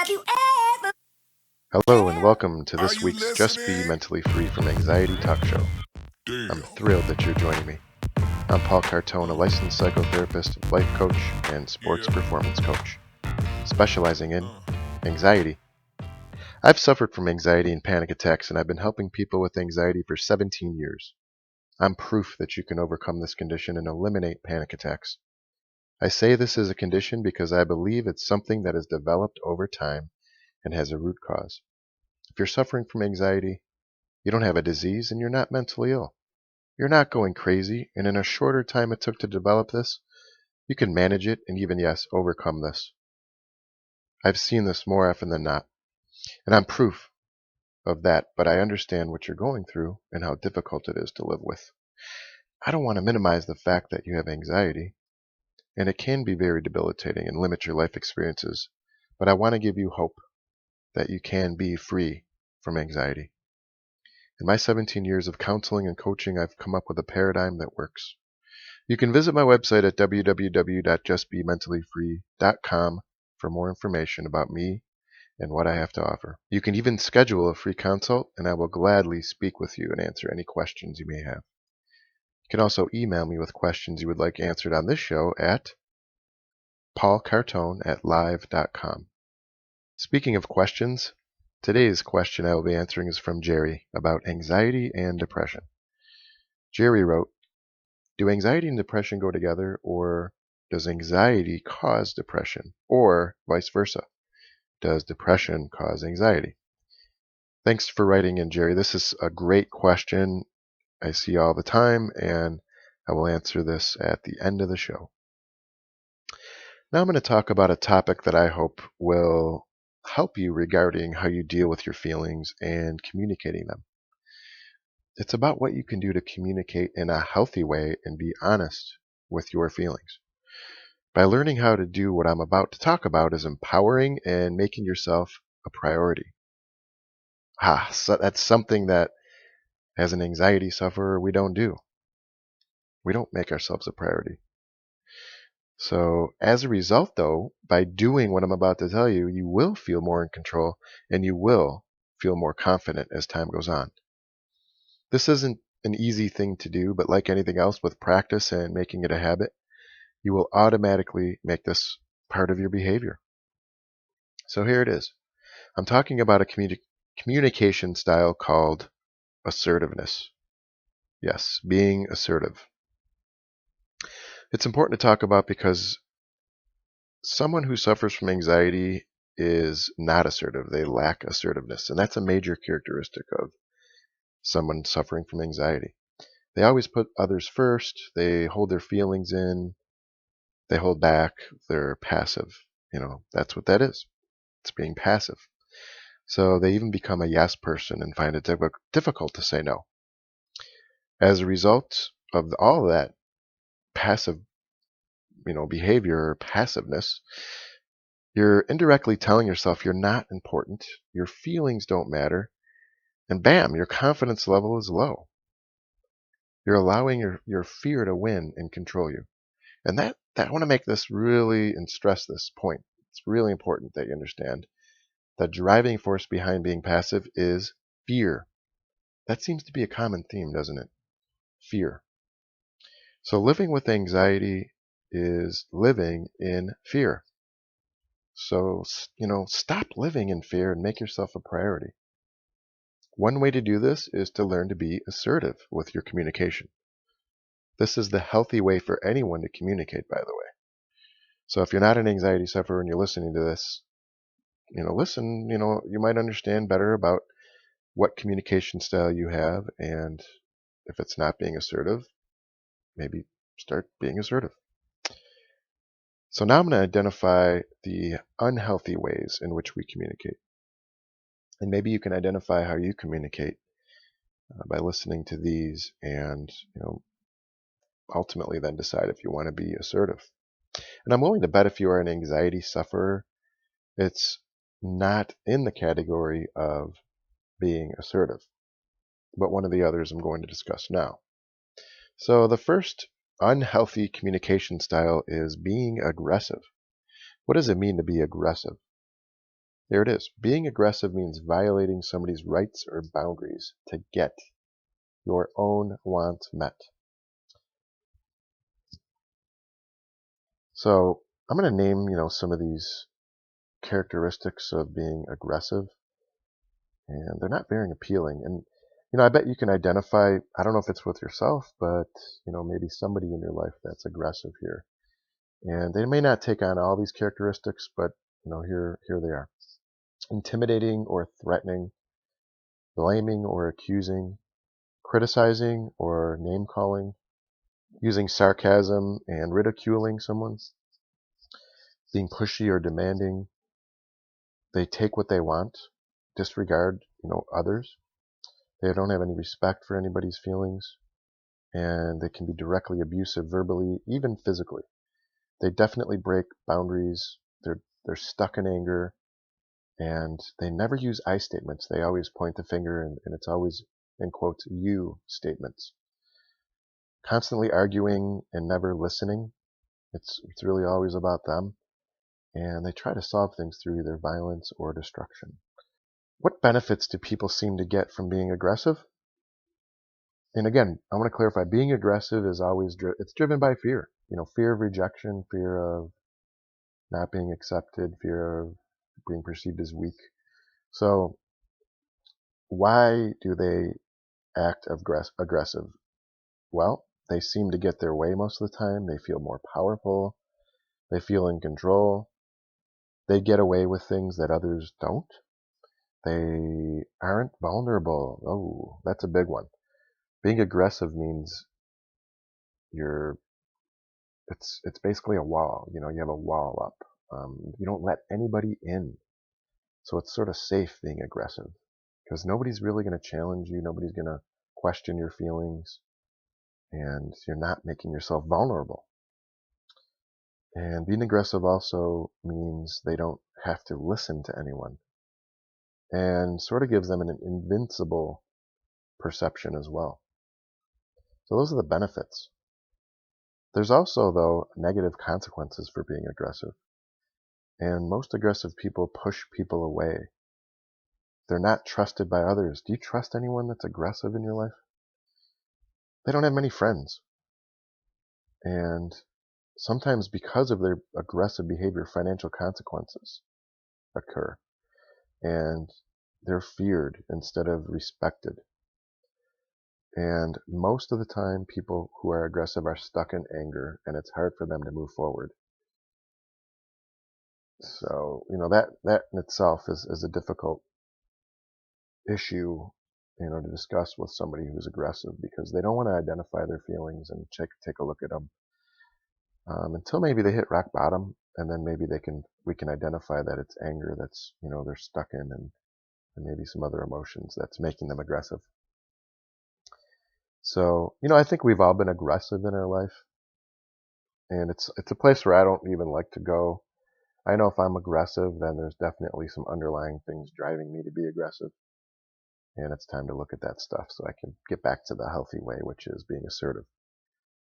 Have you ever? Hello and welcome to Are this you week's Just Be listening? Mentally Free from Anxiety talk show. I'm Damn. thrilled that you're joining me. I'm Paul Cartone, a licensed psychotherapist, life coach, and sports Yeah. performance coach, specializing in anxiety. I've suffered from anxiety and panic attacks, and I've been helping people with anxiety for 17 years. I'm proof that you can overcome this condition and eliminate panic attacks. I say this is a condition because I believe it's something that has developed over time and has a root cause. If you're suffering from anxiety, you don't have a disease and you're not mentally ill. You're not going crazy, and in a shorter time it took to develop this, you can manage it and even, yes, overcome this. I've seen this more often than not, and I'm proof of that, but I understand what you're going through and how difficult it is to live with. I don't want to minimize the fact that you have anxiety, and it can be very debilitating and limit your life experiences, but I want to give you hope that you can be free from anxiety. In my 17 years of counseling and coaching, I've come up with a paradigm that works. You can visit my website at www.justbementallyfree.com for more information about me and what I have to offer. You can even schedule a free consult, and I will gladly speak with you and answer any questions you may have. You can also email me with questions you would like answered on this show at paulcartone@live.com. Speaking of questions, today's question I will be answering is from Jerry about anxiety and depression. Jerry wrote, do anxiety and depression go together, or does anxiety cause depression, or vice versa? Does depression cause anxiety? Thanks for writing in, Jerry. This is a great question I see all the time, and I will answer this at the end of the show. Now I'm going to talk about a topic that I hope will help you regarding how you deal with your feelings and communicating them. It's about what you can do to communicate in a healthy way and be honest with your feelings. By learning how to do what I'm about to talk about is empowering and making yourself a priority. So that's something that as an anxiety sufferer we don't do. We don't make ourselves a priority. So as a result, though, by doing what I'm about to tell you, you will feel more in control and you will feel more confident as time goes on. This isn't an easy thing to do, but like anything else, with practice and making it a habit, you will automatically make this part of your behavior. So here it is. I'm talking about a communication style called assertiveness. Yes, being assertive. It's important to talk about because someone who suffers from anxiety is not assertive. They lack assertiveness, and that's a major characteristic of someone suffering from anxiety. They always put others first. They hold their feelings in. They hold back. They're passive. That's what that is. It's being passive. So they even become a yes person and find it difficult to say no. As a result of all of that passive, behavior or passiveness, you're indirectly telling yourself you're not important, your feelings don't matter, and bam, your confidence level is low. You're allowing your fear to win and control you. And that I want to make this really and stress this point. It's really important that you understand the driving force behind being passive is fear. That seems to be a common theme, doesn't it? Fear. So living with anxiety is living in fear. So, stop living in fear and make yourself a priority. One way to do this is to learn to be assertive with your communication. This is the healthy way for anyone to communicate, by the way. So if you're not an anxiety sufferer and you're listening to this, listen, you might understand better about what communication style you have, and if it's not being assertive, maybe start being assertive. So now I'm going to identify the unhealthy ways in which we communicate. And maybe you can identify how you communicate by listening to these and, ultimately then decide if you want to be assertive. And I'm willing to bet if you are an anxiety sufferer, it's not in the category of being assertive, but one of the others I'm going to discuss now. So the first unhealthy communication style is being aggressive. What does it mean to be aggressive? There it is. Being aggressive means violating somebody's rights or boundaries to get your own wants met. So I'm going to name, some of these characteristics of being aggressive, and they're not very appealing. And, I bet you can identify, I don't know if it's with yourself, but, maybe somebody in your life that's aggressive here. And they may not take on all these characteristics, but, here they are. Intimidating or threatening, blaming or accusing, criticizing or name calling, using sarcasm and ridiculing someone, being pushy or demanding. They take what they want, disregard, others. They don't have any respect for anybody's feelings, and they can be directly abusive verbally, even physically. They definitely break boundaries. They're stuck in anger, and they never use I statements. They always point the finger, and it's always, in quotes, you statements. Constantly arguing and never listening. It's really always about them, and they try to solve things through either violence or destruction. What benefits do people seem to get from being aggressive? And again, I want to clarify, being aggressive is always it's driven by fear. Fear of rejection, fear of not being accepted, fear of being perceived as weak. So why do they act aggressive? Well, they seem to get their way most of the time. They feel more powerful. They feel in control. They get away with things that others don't. They aren't vulnerable. Oh, that's a big one. Being aggressive means you're it's basically a wall. You have a wall up. You don't let anybody in, so it's sort of safe being aggressive because nobody's really going to challenge you. Nobody's going to question your feelings, and you're not making yourself vulnerable. And being aggressive also means they don't have to listen to anyone, and sort of gives them an invincible perception as well. So those are the benefits. There's also, though, negative consequences for being aggressive. And most aggressive people push people away. They're not trusted by others. Do you trust anyone that's aggressive in your life? They don't have many friends. And sometimes because of their aggressive behavior, financial consequences occur. And they're feared instead of respected. And most of the time, people who are aggressive are stuck in anger, and it's hard for them to move forward. So, that in itself is a difficult issue, to discuss with somebody who's aggressive because they don't want to identify their feelings and take a look at them until maybe they hit rock bottom, and then maybe we can identify that it's anger that's they're stuck in, and maybe some other emotions that's making them aggressive. So, I think we've all been aggressive in our life, and it's a place where I don't even like to go. I know if I'm aggressive, then there's definitely some underlying things driving me to be aggressive. And it's time to look at that stuff so I can get back to the healthy way, which is being assertive.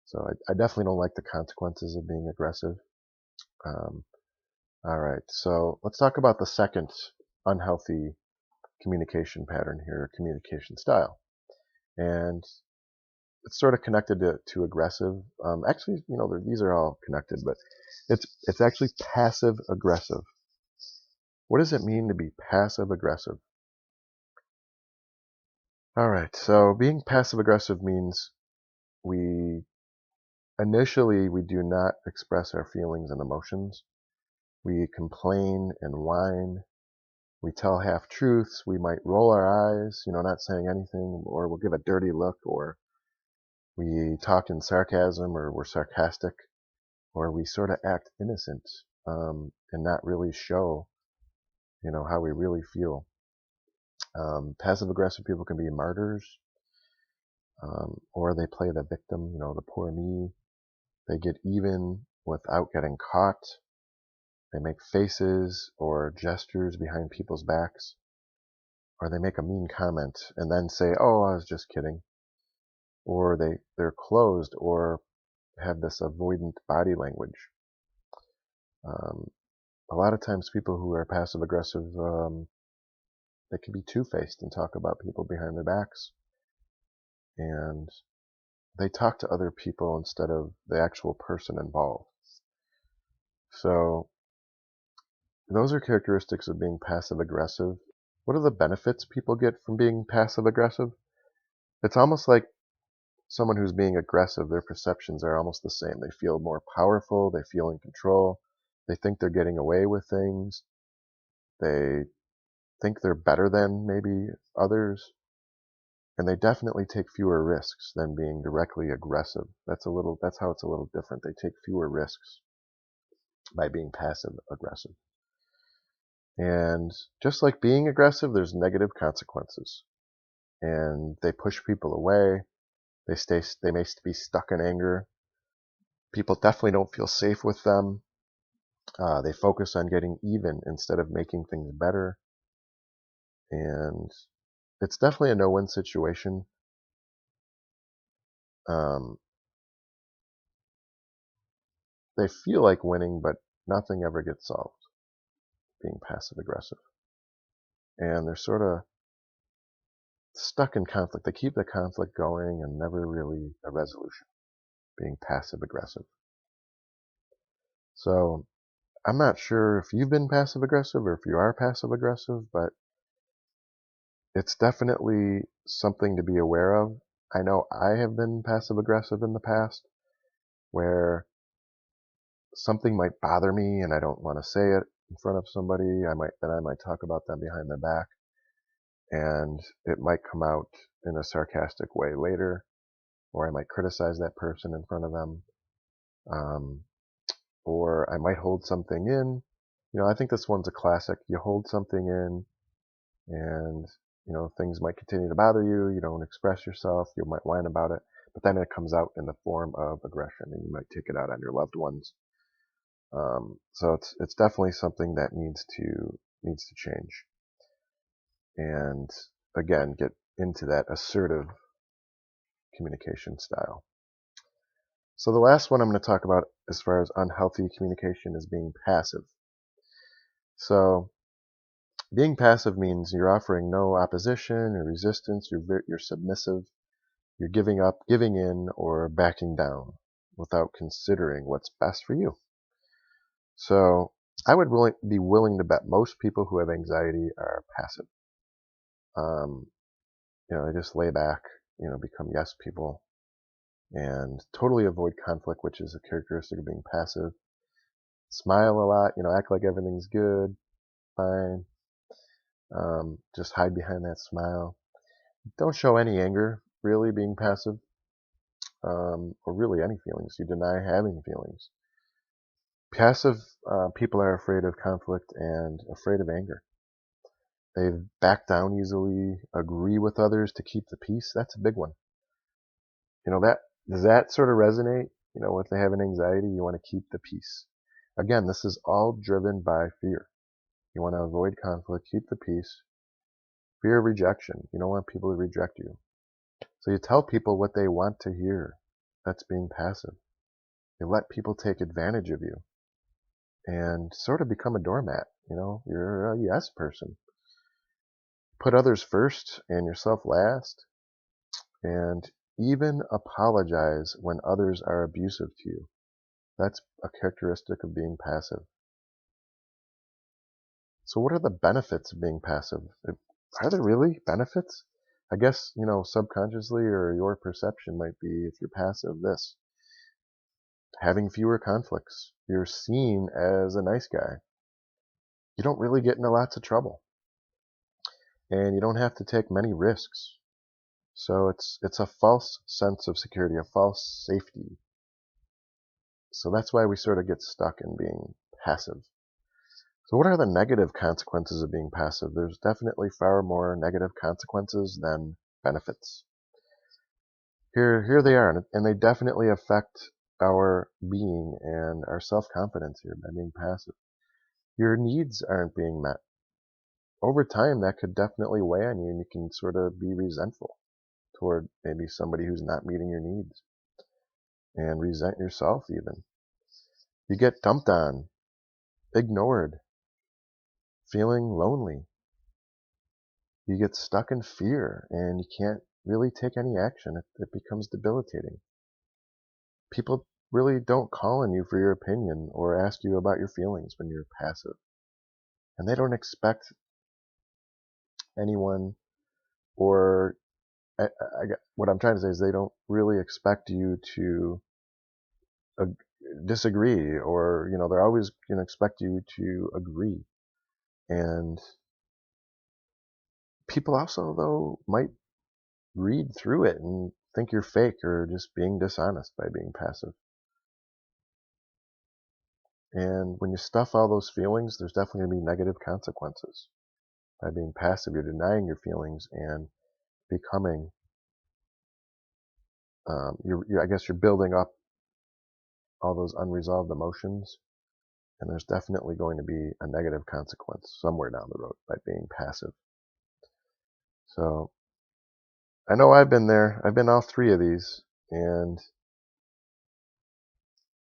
So I definitely don't like the consequences of being aggressive. Um, all right, so let's talk about the second unhealthy communication pattern here, communication style. And it's sort of connected to aggressive. Actually, these are all connected, but it's actually passive aggressive. What does it mean to be passive aggressive? All right, so being passive aggressive means we initially we do not express our feelings and emotions. We complain and whine. We tell half truths. We might roll our eyes, not saying anything, or we'll give a dirty look, or we talk in sarcasm, or we're sarcastic, or we sort of act innocent and not really show, how we really feel. Passive aggressive people can be martyrs, or they play the victim, the poor me. They get even without getting caught. They make faces or gestures behind people's backs, or they make a mean comment and then say, "Oh, I was just kidding." Or they're closed or have this avoidant body language. Um, a lot of times people who are passive aggressive, they can be two-faced and talk about people behind their backs, and they talk to other people instead of the actual person involved. So those are characteristics of being passive aggressive. What are the benefits people get from being passive aggressive? It's almost like someone who's being aggressive, their perceptions are almost the same. They feel more powerful, they feel in control, they think they're getting away with things, they think they're better than maybe others, and they definitely take fewer risks than being directly aggressive. That's how it's a little different. They take fewer risks by being passive aggressive. And just like being aggressive, there's negative consequences. And they push people away. They may be stuck in anger. People definitely don't feel safe with them. They focus on getting even instead of making things better. And it's definitely a no-win situation. Um, they feel like winning, but nothing ever gets solved, being passive aggressive. And they're sort of stuck in conflict. They keep the conflict going and never really a resolution, being passive aggressive. So I'm not sure if you've been passive aggressive or if you are passive aggressive, but it's definitely something to be aware of. I know I have been passive aggressive in the past where something might bother me and I don't want to say it in front of somebody. I might talk about them behind their back, and it might come out in a sarcastic way later, or I might criticize that person in front of them, um, or I might hold something in. I think this one's a classic. You hold something in, and things might continue to bother you. You don't express yourself. You might whine about it, but then it comes out in the form of aggression, and you might take it out on your loved ones. So it's definitely something that needs to change, and again get into that assertive communication style. So the last one I'm going to talk about as far as unhealthy communication is being passive. So being passive means you're offering no opposition or resistance. You're submissive. You're giving up, giving in, or backing down without considering what's best for you. So I would be willing to bet most people who have anxiety are passive. Um, they just lay back, become yes people, and totally avoid conflict, which is a characteristic of being passive. Smile a lot, act like everything's good, fine. Just hide behind that smile. Don't show any anger, really, being passive, or really any feelings. You deny having feelings. Passive people are afraid of conflict and afraid of anger. They back down easily, agree with others to keep the peace. That's a big one. Does that sort of resonate? If they have an anxiety, you want to keep the peace. Again, this is all driven by fear. You want to avoid conflict, keep the peace. Fear of rejection. You don't want people to reject you. So you tell people what they want to hear. That's being passive. You let people take advantage of you and sort of become a doormat. You're a yes person. Put others first and yourself last, and even apologize when others are abusive to you. That's a characteristic of being passive. So what are the benefits of being passive? Are there really benefits? I guess, subconsciously or your perception might be, if you're passive, this. Having fewer conflicts. You're seen as a nice guy. You don't really get into lots of trouble. And you don't have to take many risks. So it's a false sense of security, a false safety. So that's why we sort of get stuck in being passive. So what are the negative consequences of being passive? There's definitely far more negative consequences than benefits. Here they are, and they definitely affect our being and our self-confidence here by being passive. Your needs aren't being met. Over time, that could definitely weigh on you, and you can sort of be resentful toward maybe somebody who's not meeting your needs, and resent yourself even. You get dumped on ignored, feeling lonely. You get stuck in fear and you can't really take any action. It becomes debilitating. People really don't call on you for your opinion or ask you about your feelings when you're passive. And they don't expect anyone, or what I'm trying to say is they don't really expect you to uh, disagree, or they're always going to expect you to agree. And people also, though, might read through it and think you're fake or just being dishonest by being passive. And when you stuff all those feelings, there's definitely going to be negative consequences. By being passive, you're denying your feelings and becoming, I guess you're building up all those unresolved emotions. And there's definitely going to be a negative consequence somewhere down the road by being passive. So I know I've been there. I've been all three of these. And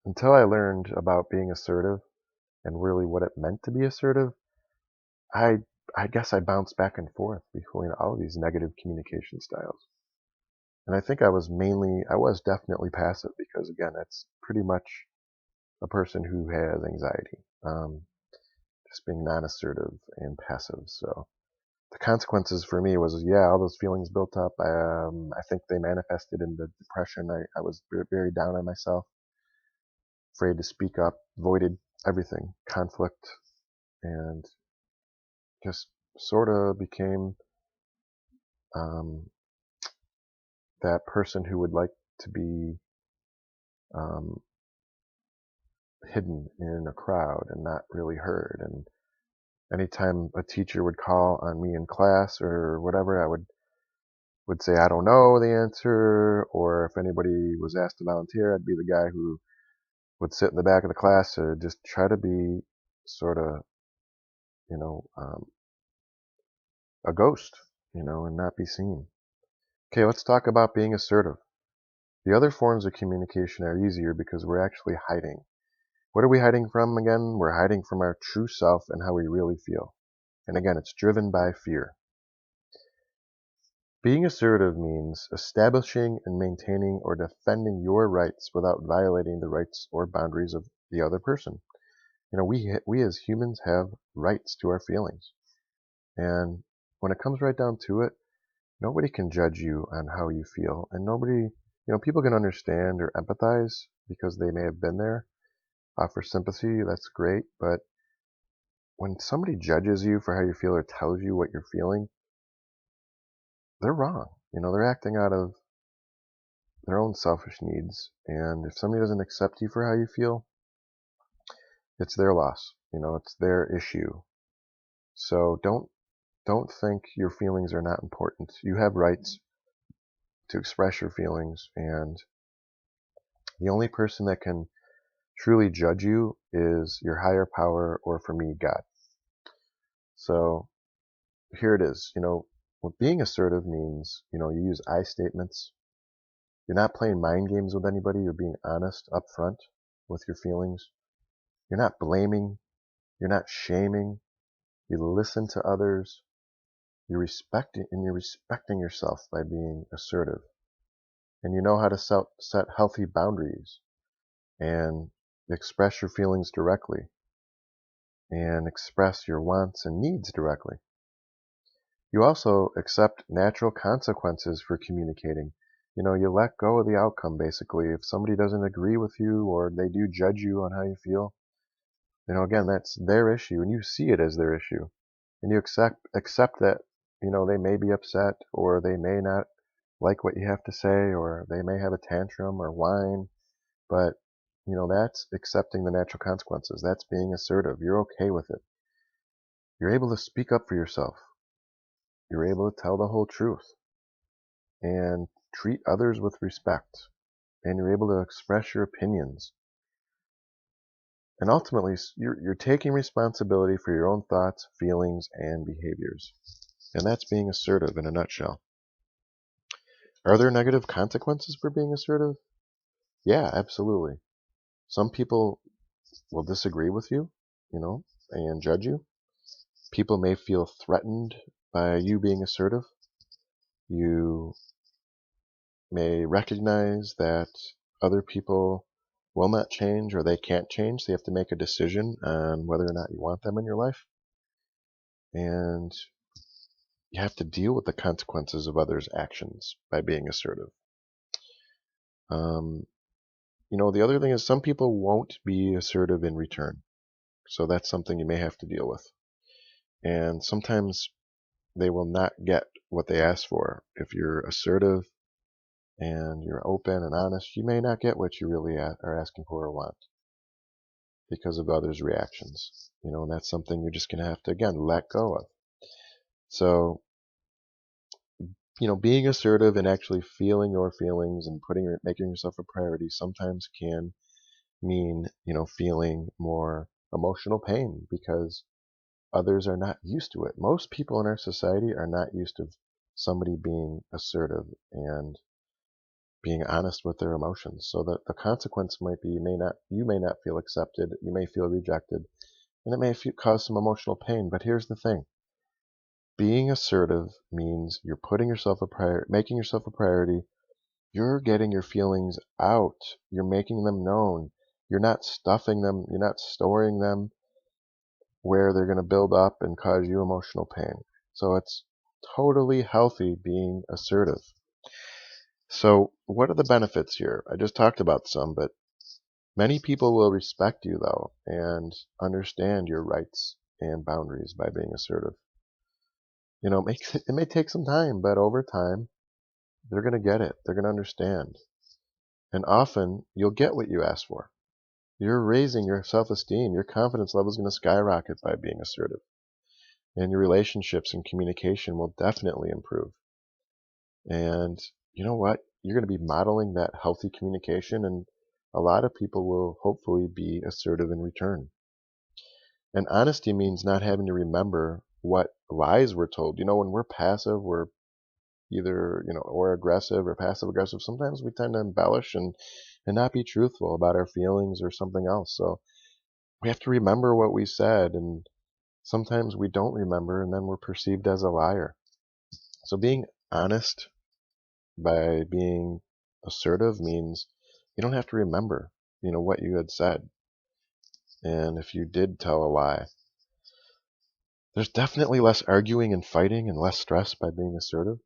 until I learned about being assertive and really what it meant to be assertive, I I guess I bounced back and forth between all of these negative communication styles. And I think I was definitely passive because, again, it's pretty much a person who has anxiety, just being non-assertive and passive. So the consequences for me was, yeah, all those feelings built up. I think they manifested in the depression. I was very down on myself, afraid to speak up, avoided everything, conflict, and just sort of became um, that person who would like to be um, hidden in a crowd and not really heard. And anytime a teacher would call on me in class or whatever, I would say I don't know the answer, or if anybody was asked to volunteer, I'd be the guy who would sit in the back of the class to just try to be sort of, you know, um, a ghost, and not be seen. Okay, let's talk about being assertive. The other forms of communication are easier because we're actually hiding. What are we hiding from again? We're hiding from our true self and how we really feel. And again, it's driven by fear. Being assertive means establishing and maintaining or defending your rights without violating the rights or boundaries of the other person. We as humans have rights to our feelings. And when it comes right down to it, nobody can judge you on how you feel. And people can understand or empathize because they may have been there, offer sympathy, that's great. But when somebody judges you for how you feel or tells you what you're feeling, they're wrong. They're acting out of their own selfish needs. And if somebody doesn't accept you for how you feel, it's their loss. It's their issue. So don't think your feelings are not important. You have rights to express your feelings, and the only person that can truly judge you is your higher power, or for me, God. So here it is. What being assertive means, you use I statements. You're not playing mind games with anybody. You're being honest up front with your feelings. You're not blaming. You're not shaming. You listen to others. You're respecting yourself by being assertive. And you know how to set healthy boundaries and express your feelings directly and express your wants and needs directly. You also accept natural consequences for communicating. You let go of the outcome, basically. If somebody doesn't agree with you or they do judge you on how you feel, again, that's their issue and you see it as their issue. And you accept that, they may be upset or they may not like what you have to say, or they may have a tantrum or whine, but that's accepting the natural consequences. That's being assertive. You're okay with it. You're able to speak up for yourself. You're able to tell the whole truth and treat others with respect. And you're able to express your opinions. And ultimately, you're taking responsibility for your own thoughts, feelings, and behaviors. And that's being assertive in a nutshell. Are there negative consequences for being assertive? Yeah, absolutely. Some people will disagree with you. and judge you. People may feel threatened by you being assertive. You may recognize that other people will not change or they can't change. So you have to make a decision on whether or not you want them in your life. And you have to deal with the consequences of others' actions by being assertive. Um, the other thing is some people won't be assertive in return. So that's something you may have to deal with. And sometimes they will not get what they ask for. If you're assertive and you're open and honest, you may not get what you really are asking for or want because of others' reactions. And that's something you're just going to have to, again, let go of. So, being assertive and actually feeling your feelings and making yourself a priority sometimes can mean, feeling more emotional pain because others are not used to it. Most people in our society are not used to somebody being assertive and being honest with their emotions. So that the consequence might be you may not feel accepted, you may feel rejected, and it may cause some emotional pain. But here's the thing. Being assertive means you're making yourself a priority. You're getting your feelings out. You're making them known. You're not stuffing them. You're not storing them where they're going to build up and cause you emotional pain. So it's totally healthy being assertive. So what are the benefits here? I just talked about some, but many people will respect you though and understand your rights and boundaries by being assertive. It may take some time, but over time, they're going to get it. They're going to understand. And often, you'll get what you ask for. You're raising your self-esteem. Your confidence level is going to skyrocket by being assertive. And your relationships and communication will definitely improve. And you know what? You're going to be modeling that healthy communication, and a lot of people will hopefully be assertive in return. And honesty means not having to remember what lies we're told. When we're passive, we're either, or aggressive or passive aggressive. Sometimes we tend to embellish and not be truthful about our feelings or something else. So we have to remember what we said, and sometimes we don't remember, and then we're perceived as a liar. So being honest by being assertive means you don't have to remember, what you had said. And if you did tell a lie, there's definitely less arguing and fighting and less stress by being assertive.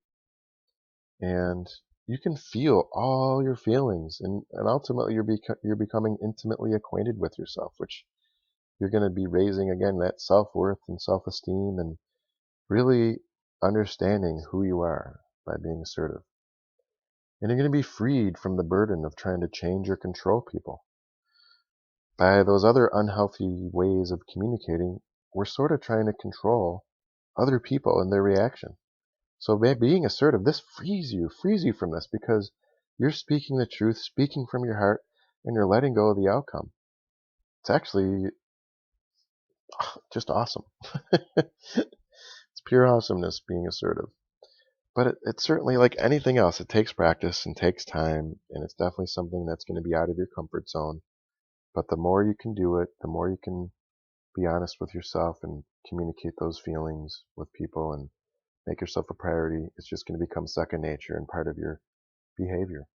And you can feel all your feelings, and ultimately you're becoming intimately acquainted with yourself, which you're going to be raising again that self-worth and self-esteem and really understanding who you are by being assertive. And you're going to be freed from the burden of trying to change or control people. By those other unhealthy ways of communicating, we're sort of trying to control other people and their reaction. So by being assertive, this frees you from this because you're speaking the truth, speaking from your heart, and you're letting go of the outcome. It's actually just awesome. It's pure awesomeness being assertive. But it's certainly like anything else. It takes practice and takes time, and it's definitely something that's going to be out of your comfort zone. But the more you can do it, the more you can be honest with yourself and communicate those feelings with people and make yourself a priority. It's just going to become second nature and part of your behavior.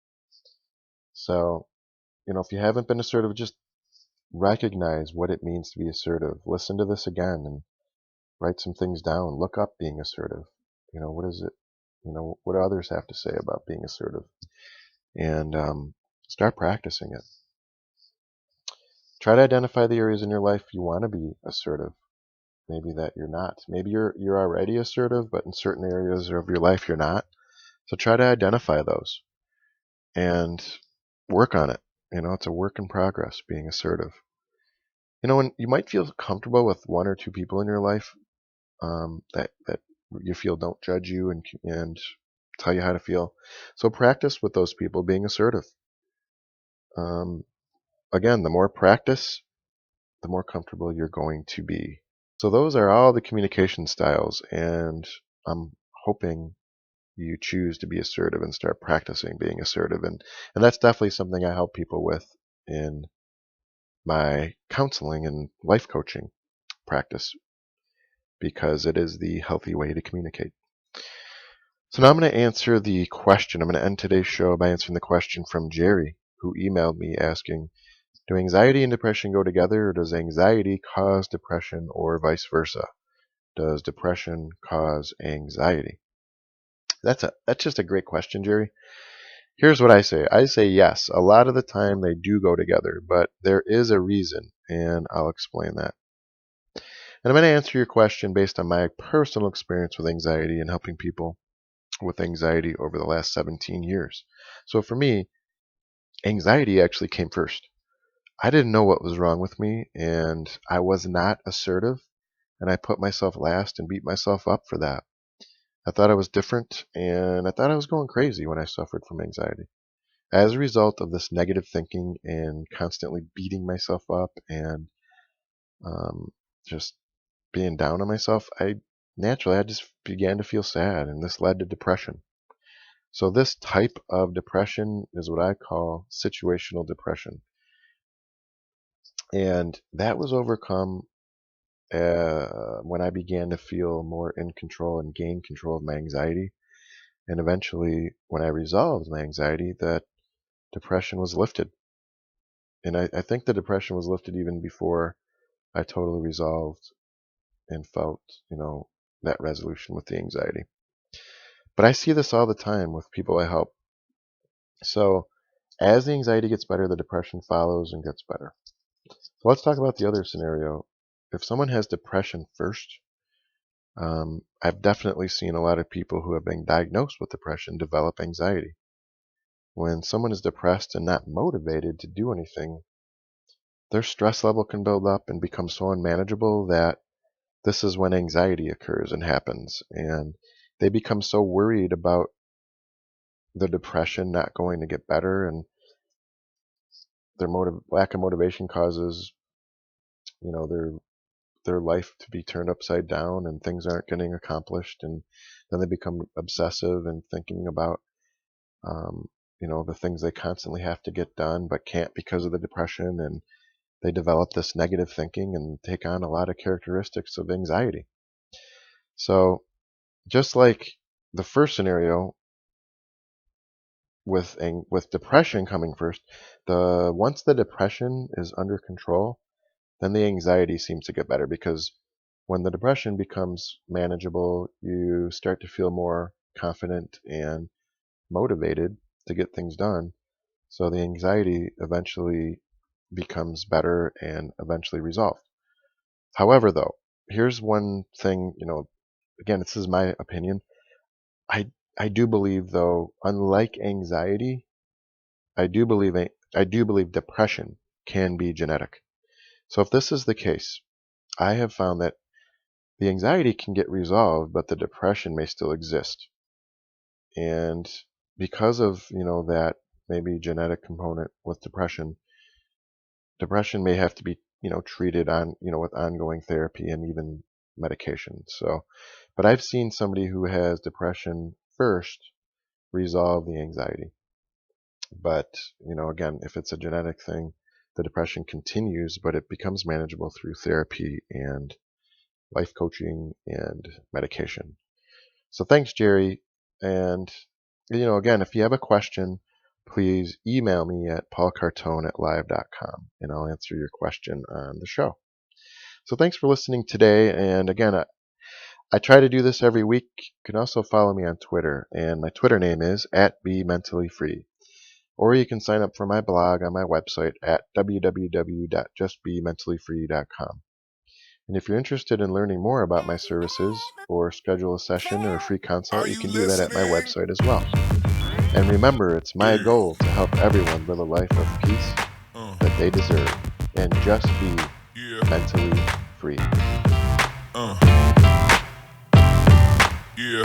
So, if you haven't been assertive, just recognize what it means to be assertive. Listen to this again and write some things down. Look up being assertive. What is it? What do others have to say about being assertive? And start practicing it. Try to identify the areas in your life you want to be assertive. Maybe that you're not. Maybe you're already assertive, but in certain areas of your life you're not. So try to identify those and work on it. It's a work in progress being assertive. And you might feel comfortable with one or two people in your life that you feel don't judge you and tell you how to feel. So practice with those people being assertive. Again, the more practice, the more comfortable you're going to be. So those are all the communication styles, and I'm hoping you choose to be assertive and start practicing being assertive. And that's definitely something I help people with in my counseling and life coaching. practice because it is the healthy way to communicate. So now I'm going to answer the question. I'm going to end today's show by answering the question from Jerry, who emailed me asking, do anxiety and depression go together, or does anxiety cause depression, or vice versa? Does depression cause anxiety? That's just a great question, Jerry. Here's what I say. I say yes. A lot of the time they do go together, but there is a reason, and I'll explain that. And I'm going to answer your question based on my personal experience with anxiety and helping people with anxiety over the last 17 years. So for me, anxiety actually came first. I didn't know what was wrong with me, and I was not assertive, and I put myself last and beat myself up for that. I thought I was different, and I thought I was going crazy when I suffered from anxiety. As a result of this negative thinking and constantly beating myself up and just being down on myself, I just began to feel sad, and this led to depression. So this type of depression is what I call situational depression. And that was overcome when I began to feel more in control and gain control of my anxiety. And eventually, when I resolved my anxiety, that depression was lifted. And I think the depression was lifted even before I totally resolved and felt, that resolution with the anxiety. But I see this all the time with people I help. So as the anxiety gets better, the depression follows and gets better. So let's talk about the other scenario. If someone has depression first, I've definitely seen a lot of people who have been diagnosed with depression develop anxiety. When someone is depressed and not motivated to do anything, their stress level can build up and become so unmanageable that this is when anxiety occurs and happens. And they become so worried about the depression not going to get better, and their lack of motivation causes, their life to be turned upside down and things aren't getting accomplished, and then they become obsessive and thinking about the things they constantly have to get done but can't because of the depression, and they develop this negative thinking and take on a lot of characteristics of anxiety. So just like the first scenario with depression coming first, once the depression is under control, then the anxiety seems to get better, because when the depression becomes manageable, you start to feel more confident and motivated to get things done. So the anxiety eventually becomes better and eventually resolved. However, though, here's one thing, again, this is my opinion. I do believe, though, unlike anxiety, I do believe depression can be genetic. So if this is the case, I have found that the anxiety can get resolved, but the depression may still exist. And because of, that maybe genetic component with depression may have to be, treated with ongoing therapy and even medication. So, but I've seen somebody who has depression first resolve the anxiety. But, again, if it's a genetic thing, the depression continues, but it becomes manageable through therapy and life coaching and medication. So thanks, Jerry. And, again, if you have a question, please email me at paulcartone@live.com, and I'll answer your question on the show. So thanks for listening today. And again, I try to do this every week. You can also follow me on Twitter, and my Twitter name is @BeMentallyFree. Or you can sign up for my blog on my website at www.justbementallyfree.com. And if you're interested in learning more about my services or schedule a session or a free consult, you can do that at my website as well. And remember, it's my goal to help everyone live a life of peace that they deserve and just be mentally free. Yeah.